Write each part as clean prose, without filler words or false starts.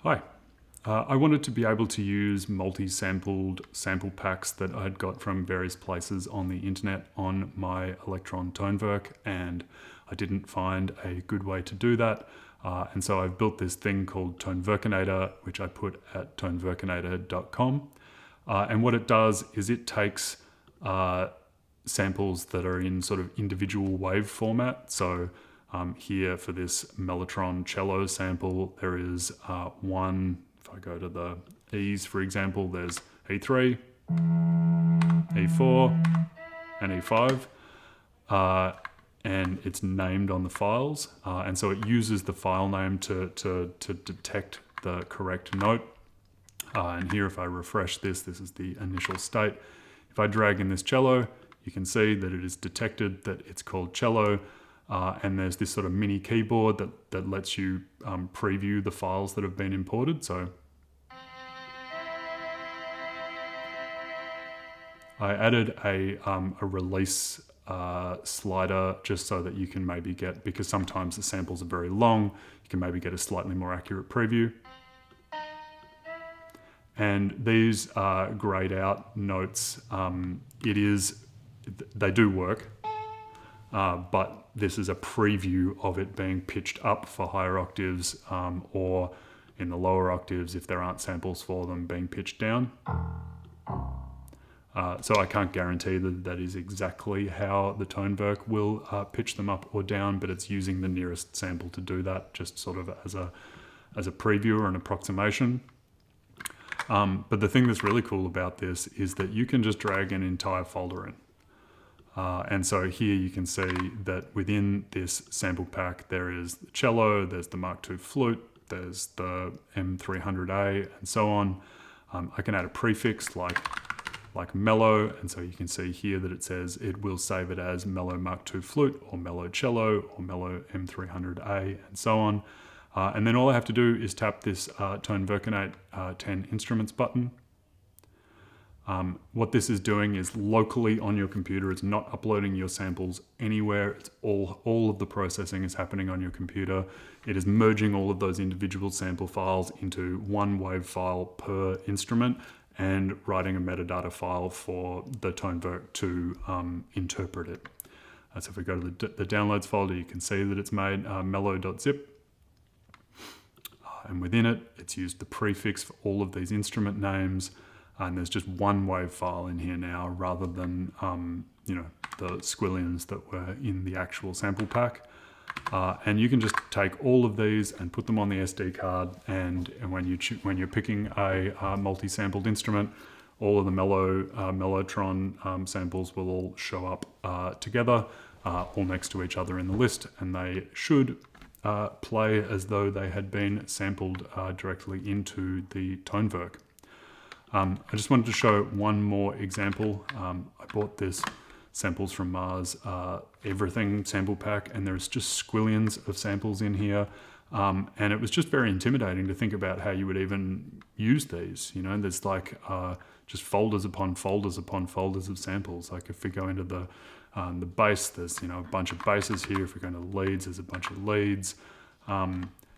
Hi. I wanted to be able to use multi-sampled sample packs that I'd got from various places on the internet on my Electron Tonverk, and I didn't find a good way to do that. And so I've built this thing called Tonverkinator, which I put at tonverkinator.com. And what it does is it takes samples that are in sort of individual wave format. So here for this Mellotron cello sample, there is one. If I go to the E's, for example, there's E3, E4, and E5, and it's named on the files. And so it uses the file name to detect the correct note. And here, if I refresh this is the initial state. If I drag in this cello, you can see that it is detected that it's called cello. And there's this sort of mini keyboard that lets you preview the files that have been imported. So I added a release slider just so that you can maybe get, because sometimes the samples are very long, you can maybe get a slightly more accurate preview. And these grayed out notes, they do work. But this is a preview of it being pitched up for higher octaves, or in the lower octaves, if there aren't samples for them, being pitched down. So I can't guarantee that is exactly how the Tonverk will pitch them up or down, but it's using the nearest sample to do that, just sort of as a preview or an approximation. But the thing that's really cool about this is that you can just drag an entire folder in. And so here you can see that within this sample pack, there is the cello, there's the Mark II flute, there's the M300A, and so on. I can add a prefix like mellow, and so you can see here that it says it will save it as mellow Mark II flute, or mellow cello, or mellow M300A, and so on. And then all I have to do is tap this Tonverkinate 10 instruments button. What this is doing is locally on your computer. It's not uploading your samples anywhere. It's all of the processing is happening on your computer. It is merging all of those individual sample files into one wave file per instrument and writing a metadata file for the Tonverk to interpret it. So if we go to the downloads folder, you can see that it's made mellow.zip. And within it, it's used the prefix for all of these instrument names. And there's just one wave file in here now, rather than the squillions that were in the actual sample pack. And you can just take all of these and put them on the SD card. And when you're picking a multi-sampled instrument, all of the Mellotron samples will all show up together, all next to each other in the list, and they should play as though they had been sampled directly into the Tonverk. I just wanted to show one more example. I bought this Samples from Mars Everything sample pack, and there's just squillions of samples in here. And it was just very intimidating to think about how you would even use these. There's like just folders upon folders upon folders of samples. Like if we go into the bass, there's a bunch of basses here. If we go into the leads, there's a bunch of leads.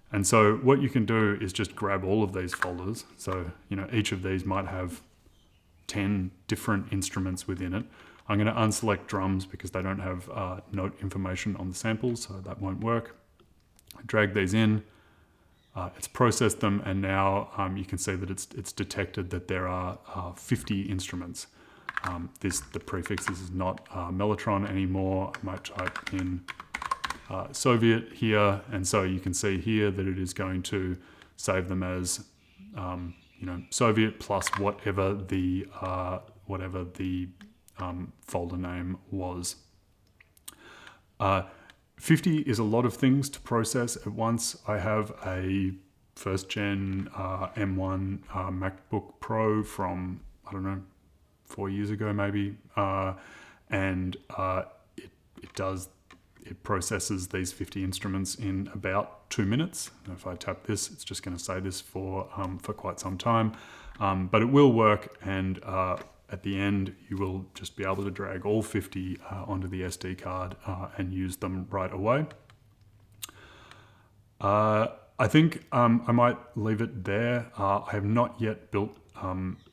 And so what you can do is just grab all of these folders. So, each of these might have 10 different instruments within it. I'm going to unselect drums because they don't have note information on the samples, so that won't work. Drag these in. It's processed them, and now you can see that it's detected that there are 50 instruments. The prefix, this is not Mellotron anymore. I might type in Soviet here, and so you can see here that it is going to save them as Soviet plus whatever the folder name was. 50 is a lot of things to process at once. I have a first gen M1 MacBook Pro from 4 years ago maybe, and it processes these 50 instruments in about 2 minutes. If I tap this, it's just going to say this for quite some time. But it will work, and at the end, you will just be able to drag all 50 onto the SD card and use them right away. I think I might leave it there. I have not yet built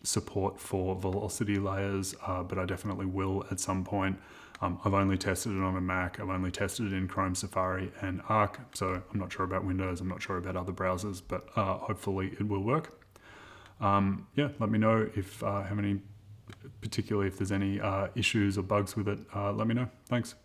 support for velocity layers, but I definitely will at some point. I've only tested it on a Mac. I've only tested it in Chrome, Safari, and Arc. So I'm not sure about Windows. I'm not sure about other browsers, but hopefully it will work. Yeah, let me know if particularly if there's any issues or bugs with it. Let me know. Thanks.